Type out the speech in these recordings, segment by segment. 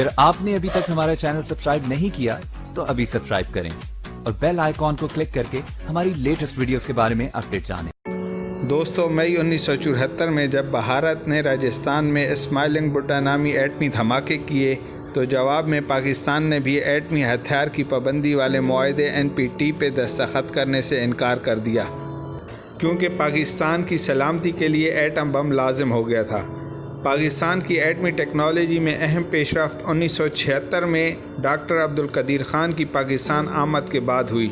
اگر آپ نے ابھی تک ہمارا چینل سبسکرائب نہیں کیا تو ابھی سبسکرائب کریں اور بیل آئیکن کو کلک کر کے ہماری لیٹسٹ ویڈیوز کے بارے میں اپڈیٹ جانیں۔ دوستو، مئی 1974 میں جب بھارت نے راجستھان میں اسمائلنگ بڈا نامی ایٹمی دھماکے کیے تو جواب میں پاکستان نے بھی ایٹمی ہتھیار کی پابندی والے معاہدے NPT پہ دستخط کرنے سے انکار کر دیا، کیونکہ پاکستان کی سلامتی کے لیے ایٹم بم لازم ہو گیا تھا۔ پاکستان کی ایٹمی ٹیکنالوجی میں اہم پیش رفت 1976 میں ڈاکٹر عبدالقدیر خان کی پاکستان آمد کے بعد ہوئی۔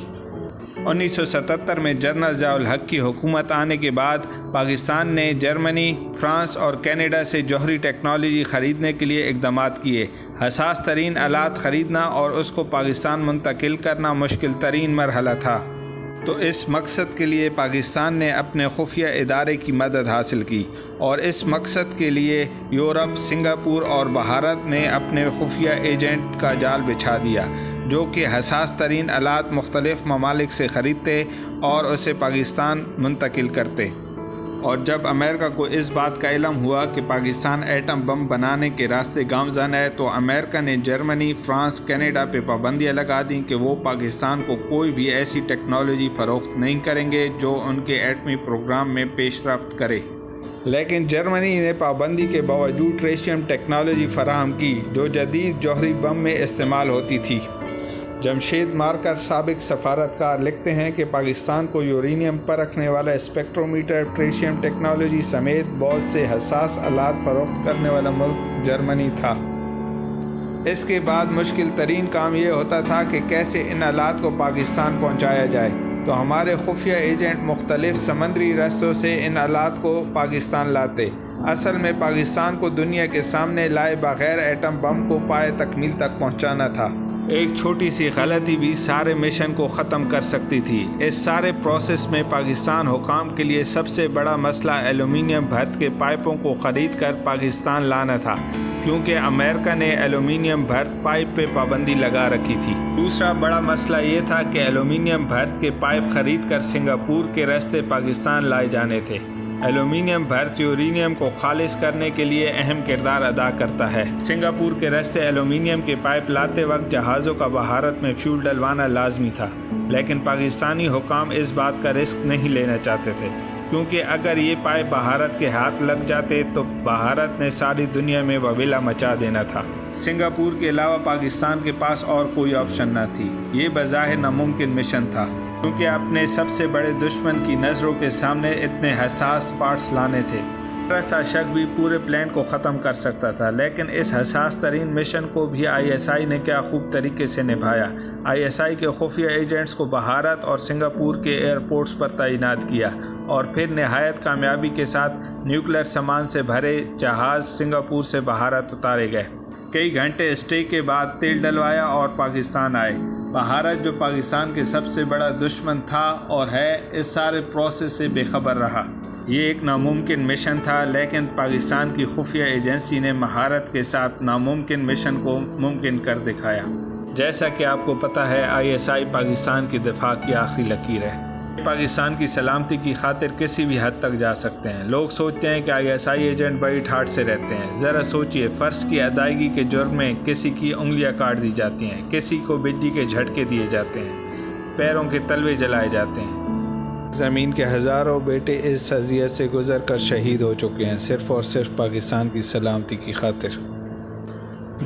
1977 میں جنرل ضیاء الحق کی حکومت آنے کے بعد پاکستان نے جرمنی، فرانس اور کینیڈا سے جوہری ٹیکنالوجی خریدنے کے لیے اقدامات کیے۔ حساس ترین آلات خریدنا اور اس کو پاکستان منتقل کرنا مشکل ترین مرحلہ تھا، تو اس مقصد کے لیے پاکستان نے اپنے خفیہ ادارے کی مدد حاصل کی، اور اس مقصد کے لیے یورپ، سنگاپور اور بھارت نے اپنے خفیہ ایجنٹ کا جال بچھا دیا، جو کہ حساس ترین آلات مختلف ممالک سے خریدتے اور اسے پاکستان منتقل کرتے۔ اور جب امریکہ کو اس بات کا علم ہوا کہ پاکستان ایٹم بم بنانے کے راستے گامزن ہے، تو امریکہ نے جرمنی، فرانس، کینیڈا پہ پابندیاں لگا دیں کہ وہ پاکستان کو کوئی بھی ایسی ٹیکنالوجی فروخت نہیں کریں گے جو ان کے ایٹمی پروگرام میں پیش رفت کرے۔ لیکن جرمنی نے پابندی کے باوجود ٹریشیم ٹیکنالوجی فراہم کی، جو جدید جوہری بم میں استعمال ہوتی تھی۔ جمشید مارکر، سابق سفارتکار، لکھتے ہیں کہ پاکستان کو یورینیم پرکھنے والا اسپیکٹرومیٹر، ٹریشیم ٹیکنالوجی سمیت بہت سے حساس آلات فروخت کرنے والا ملک جرمنی تھا۔ اس کے بعد مشکل ترین کام یہ ہوتا تھا کہ کیسے ان آلات کو پاکستان پہنچایا جائے، تو ہمارے خفیہ ایجنٹ مختلف سمندری راستوں سے ان آلات کو پاکستان لاتے۔ اصل میں پاکستان کو دنیا کے سامنے لائے بغیر ایٹم بم کو پائے تکمیل تک پہنچانا تھا۔ ایک چھوٹی سی غلطی بھی سارے مشن کو ختم کر سکتی تھی۔ اس سارے پروسیس میں پاکستان حکام کے لیے سب سے بڑا مسئلہ ایلومینیم بھرت کے پائپوں کو خرید کر پاکستان لانا تھا، کیونکہ امریکہ نے ایلومینیم بھرت پائپ پہ پابندی لگا رکھی تھی۔ دوسرا بڑا مسئلہ یہ تھا کہ ایلومینیم بھرت کے پائپ خرید کر سنگاپور کے راستے پاکستان لائے جانے تھے۔ ایلومینیم بھرت یورینیم کو خالص کرنے کے لیے اہم کردار ادا کرتا ہے۔ سنگاپور کے راستے ایلومینیم کے پائپ لاتے وقت جہازوں کا بھارت میں فیول ڈلوانا لازمی تھا، لیکن پاکستانی حکام اس بات کا رسک نہیں لینا چاہتے تھے، کیونکہ اگر یہ پائپ بھارت کے ہاتھ لگ جاتے تو بھارت نے ساری دنیا میں وبیلا مچا دینا تھا۔ سنگاپور کے علاوہ پاکستان کے پاس اور کوئی آپشن نہ تھی۔ یہ بظاہر ناممکن مشن تھا، کیونکہ اپنے سب سے بڑے دشمن کی نظروں کے سامنے اتنے حساس پارٹس لانے تھے۔ ذرا سا شک بھی پورے پلان کو ختم کر سکتا تھا، لیکن اس حساس ترین مشن کو بھی ISI نے کیا خوب طریقے سے نبھایا۔ ISI کے خفیہ ایجنٹس کو بھارت اور سنگاپور کے ایئرپورٹس پر تعینات کیا، اور پھر نہایت کامیابی کے ساتھ نیوکلیر سامان سے بھرے جہاز سنگاپور سے بھارت اتارے گئے۔ کئی گھنٹے اسٹے کے بعد تیل ڈلوایا اور پاکستان آئے۔ بھارت، جو پاکستان کے سب سے بڑا دشمن تھا اور ہے، اس سارے پروسیس سے بے خبر رہا۔ یہ ایک ناممکن مشن تھا، لیکن پاکستان کی خفیہ ایجنسی نے مہارت کے ساتھ ناممکن مشن کو ممکن کر دکھایا۔ جیسا کہ آپ کو پتہ ہے، ISI پاکستان کی دفاع کی آخری لکیر ہے۔ پاکستان کی سلامتی کی خاطر کسی بھی حد تک جا سکتے ہیں۔ لوگ سوچتے ہیں کہ ISI ایجنٹ بڑی ٹھاٹھ سے رہتے ہیں۔ ذرا سوچئے، فرض کی ادائیگی کے جرم میں کسی کی انگلیاں کاٹ دی جاتی ہیں، کسی کو بجلی کے جھٹکے دیے جاتے ہیں، پیروں کے تلوے جلائے جاتے ہیں۔ زمین کے ہزاروں بیٹے اس اذیت سے گزر کر شہید ہو چکے ہیں، صرف اور صرف پاکستان کی سلامتی کی خاطر۔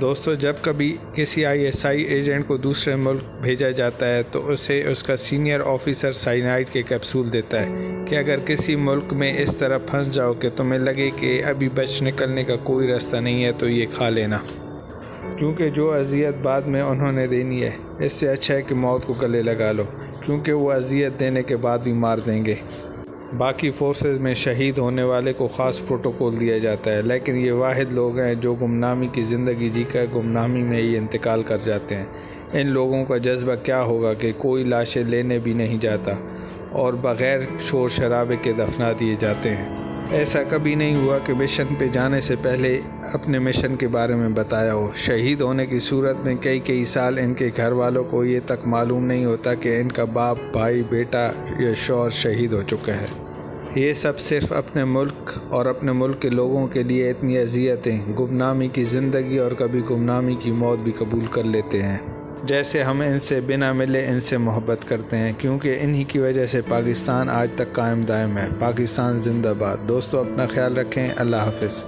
دوستو، جب کبھی کسی ISI ایجنٹ کو دوسرے ملک بھیجا جاتا ہے تو اسے اس کا سینئر آفیسر سائنائڈ کے کیپسول دیتا ہے کہ اگر کسی ملک میں اس طرح پھنس جاؤ کہ تمہیں لگے کہ ابھی بچ نکلنے کا کوئی راستہ نہیں ہے تو یہ کھا لینا، کیونکہ جو اذیت بعد میں انہوں نے دینی ہے، اس سے اچھا ہے کہ موت کو گلے لگا لو، کیونکہ وہ اذیت دینے کے بعد بھی مار دیں گے۔ باقی فورسز میں شہید ہونے والے کو خاص پروٹوکول دیا جاتا ہے، لیکن یہ واحد لوگ ہیں جو گمنامی کی زندگی جی کر گمنامی میں ہی انتقال کر جاتے ہیں۔ ان لوگوں کا جذبہ کیا ہوگا کہ کوئی لاشیں لینے بھی نہیں جاتا اور بغیر شور شرابے کے دفنا دیے جاتے ہیں۔ ایسا کبھی نہیں ہوا کہ مشن پہ جانے سے پہلے اپنے مشن کے بارے میں بتایا ہو۔ شہید ہونے کی صورت میں کئی سال ان کے گھر والوں کو یہ تک معلوم نہیں ہوتا کہ ان کا باپ، بھائی، بیٹا یا شوہر شہید ہو چکا ہے۔ یہ سب صرف اپنے ملک اور اپنے ملک کے لوگوں کے لیے اتنی اذیتیں، گمنامی کی زندگی اور کبھی گمنامی کی موت بھی قبول کر لیتے ہیں، جیسے ہم ان سے بنا ملے ان سے محبت کرتے ہیں، کیونکہ انہی کی وجہ سے پاکستان آج تک قائم دائم ہے۔ پاکستان زندہ باد۔ دوستو اپنا خیال رکھیں۔ اللہ حافظ۔